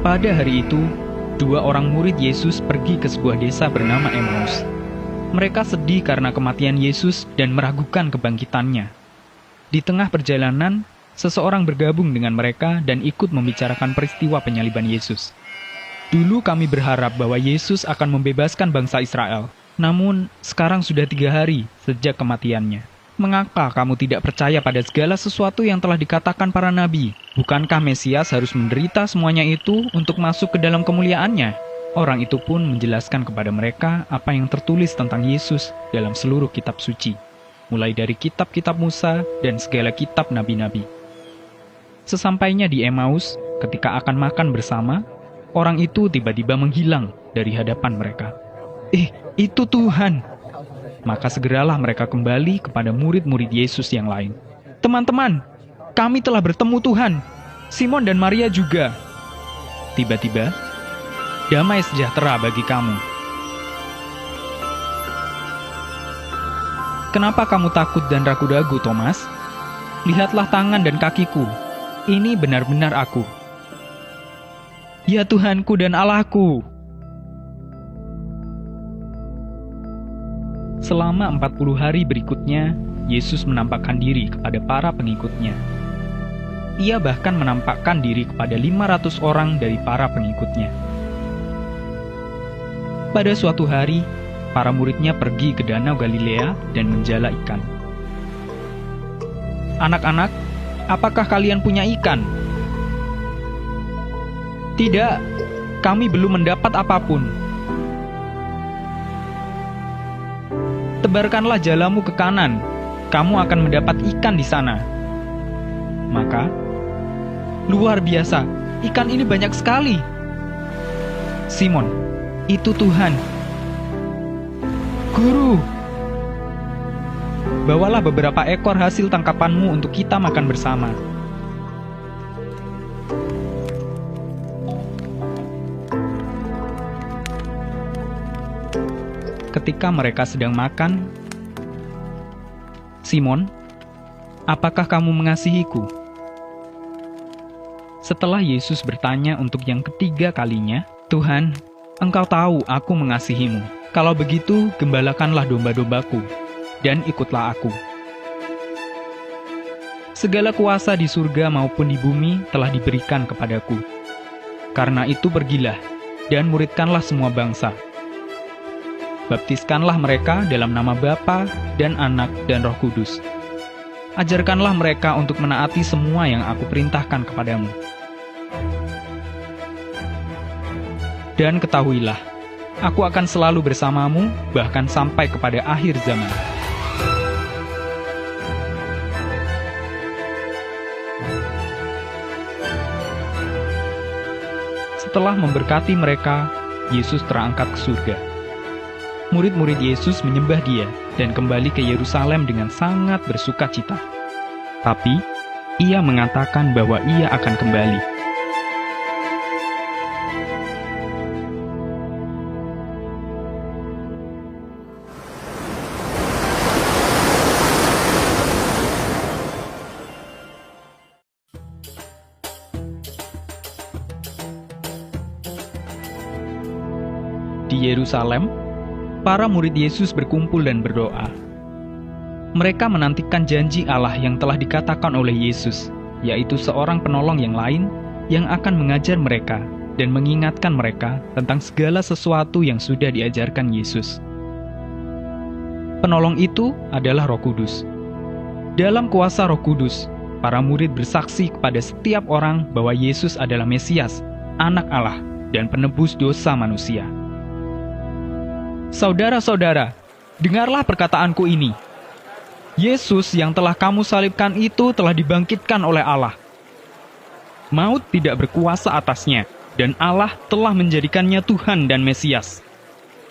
Pada hari itu, dua orang murid Yesus pergi ke sebuah desa bernama Emmaus. Mereka sedih karena kematian Yesus dan meragukan kebangkitannya. Di tengah perjalanan, seseorang bergabung dengan mereka dan ikut membicarakan peristiwa penyaliban Yesus. Dulu kami berharap bahwa Yesus akan membebaskan bangsa Israel. Namun, sekarang sudah 3 hari sejak kematiannya. Mengapa kamu tidak percaya pada segala sesuatu yang telah dikatakan para nabi? Bukankah Mesias harus menderita semuanya itu untuk masuk ke dalam kemuliaannya? Orang itu pun menjelaskan kepada mereka apa yang tertulis tentang Yesus dalam seluruh kitab suci, mulai dari kitab-kitab Musa dan segala kitab nabi-nabi. Sesampainya di Emmaus, ketika akan makan bersama, orang itu tiba-tiba menghilang dari hadapan mereka. Itu Tuhan! Maka segeralah mereka kembali kepada murid-murid Yesus yang lain. Teman-teman, kami telah bertemu Tuhan. Simon dan Maria juga. Tiba-tiba, damai sejahtera bagi kamu. Kenapa kamu takut dan ragu-ragu, Thomas? Lihatlah tangan dan kakiku. Ini benar-benar aku. Ya Tuhanku dan Allahku. Selama 40 hari berikutnya, Yesus menampakkan diri kepada para pengikutnya. Ia bahkan menampakkan diri kepada 500 orang dari para pengikutnya. Pada suatu hari, para muridnya pergi ke Danau Galilea dan menjala ikan. Anak-anak, apakah kalian punya ikan? Tidak, kami belum mendapat apapun. Tebarkanlah jalamu ke kanan, kamu akan mendapat ikan di sana. Maka, luar biasa, ikan ini banyak sekali. Simon, itu Tuhan. Guru, bawalah beberapa ekor hasil tangkapanmu untuk kita makan bersama. Ketika mereka sedang makan, Simon, apakah kamu mengasihiku? Setelah Yesus bertanya untuk yang ketiga kalinya, Tuhan, Engkau tahu aku mengasihimu. Kalau begitu, gembalakanlah domba-dombaku, dan ikutlah aku. Segala kuasa di surga maupun di bumi telah diberikan kepadaku. Karena itu pergilah, dan muridkanlah semua bangsa. Baptiskanlah mereka dalam nama Bapa dan Anak dan Roh Kudus. Ajarkanlah mereka untuk menaati semua yang aku perintahkan kepadamu. Dan ketahuilah, aku akan selalu bersamamu, bahkan sampai kepada akhir zaman. Setelah memberkati mereka, Yesus terangkat ke surga. Murid-murid Yesus menyembah Dia dan kembali ke Yerusalem dengan sangat bersuka cita. Tapi, Ia mengatakan bahwa Ia akan kembali. Di Yerusalem, para murid Yesus berkumpul dan berdoa. Mereka menantikan janji Allah yang telah dikatakan oleh Yesus, yaitu seorang penolong yang lain yang akan mengajar mereka dan mengingatkan mereka tentang segala sesuatu yang sudah diajarkan Yesus. Penolong itu adalah Roh Kudus. Dalam kuasa Roh Kudus, para murid bersaksi kepada setiap orang bahwa Yesus adalah Mesias, Anak Allah, dan penebus dosa manusia. Saudara-saudara, dengarlah perkataanku ini. Yesus yang telah kamu salibkan itu telah dibangkitkan oleh Allah. Maut tidak berkuasa atasnya, dan Allah telah menjadikannya Tuhan dan Mesias.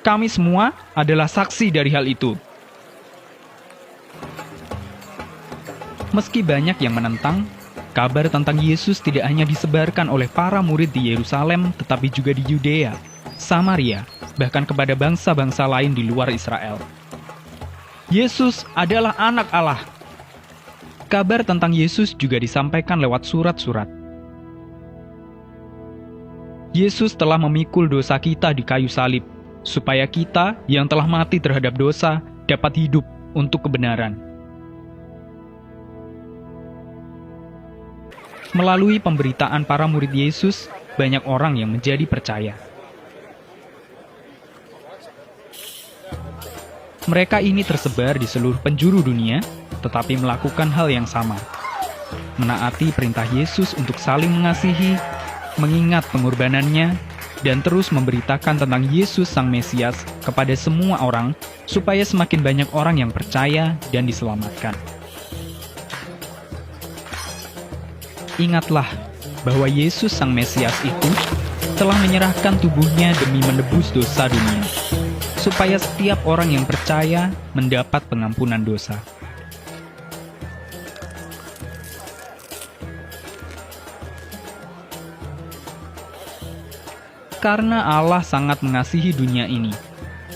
Kami semua adalah saksi dari hal itu. Meski banyak yang menentang, kabar tentang Yesus tidak hanya disebarkan oleh para murid di Yerusalem, tetapi juga di Yudea, Samaria, bahkan kepada bangsa-bangsa lain di luar Israel. Yesus adalah Anak Allah. Kabar tentang Yesus juga disampaikan lewat surat-surat. Yesus telah memikul dosa kita di kayu salib, supaya kita yang telah mati terhadap dosa dapat hidup untuk kebenaran. Melalui pemberitaan para murid Yesus, banyak orang yang menjadi percaya. Mereka ini tersebar di seluruh penjuru dunia, tetapi melakukan hal yang sama. Menaati perintah Yesus untuk saling mengasihi, mengingat pengorbanannya, dan terus memberitakan tentang Yesus Sang Mesias kepada semua orang, supaya semakin banyak orang yang percaya dan diselamatkan. Ingatlah bahwa Yesus Sang Mesias itu telah menyerahkan tubuhnya demi menebus dosa dunia, supaya setiap orang yang percaya mendapat pengampunan dosa. Karena Allah sangat mengasihi dunia ini,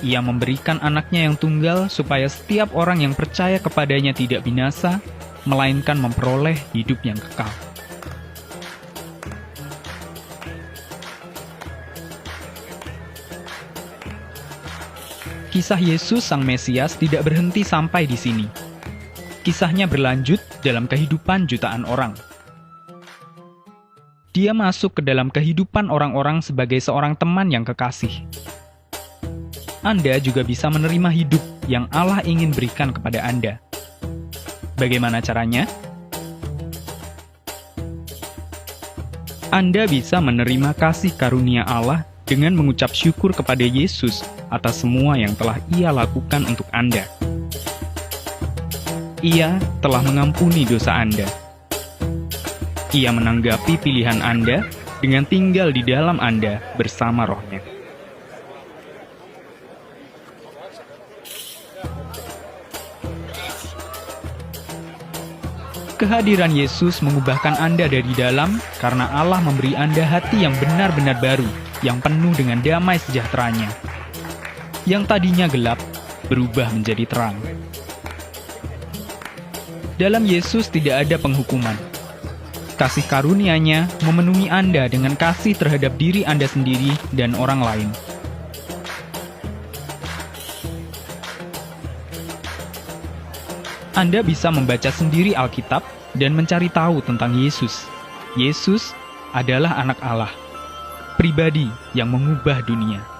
Ia memberikan anaknya yang tunggal supaya setiap orang yang percaya kepadanya tidak binasa, melainkan memperoleh hidup yang kekal. Kisah Yesus Sang Mesias tidak berhenti sampai di sini. Kisahnya berlanjut dalam kehidupan jutaan orang. Dia masuk ke dalam kehidupan orang-orang sebagai seorang teman yang kekasih. Anda juga bisa menerima hidup yang Allah ingin berikan kepada Anda. Bagaimana caranya? Anda bisa menerima kasih karunia Allah dengan mengucap syukur kepada Yesus atas semua yang telah Ia lakukan untuk Anda. Ia telah mengampuni dosa Anda. Ia menanggapi pilihan Anda dengan tinggal di dalam Anda bersama Roh-Nya. Kehadiran Yesus mengubahkan Anda dari dalam karena Allah memberi Anda hati yang benar-benar baru, yang penuh dengan damai sejahtera-Nya. Yang tadinya gelap, berubah menjadi terang. Dalam Yesus tidak ada penghukuman. Kasih karunia-Nya memenuhi Anda dengan kasih terhadap diri Anda sendiri dan orang lain. Anda bisa membaca sendiri Alkitab dan mencari tahu tentang Yesus. Yesus adalah Anak Allah, pribadi yang mengubah dunia.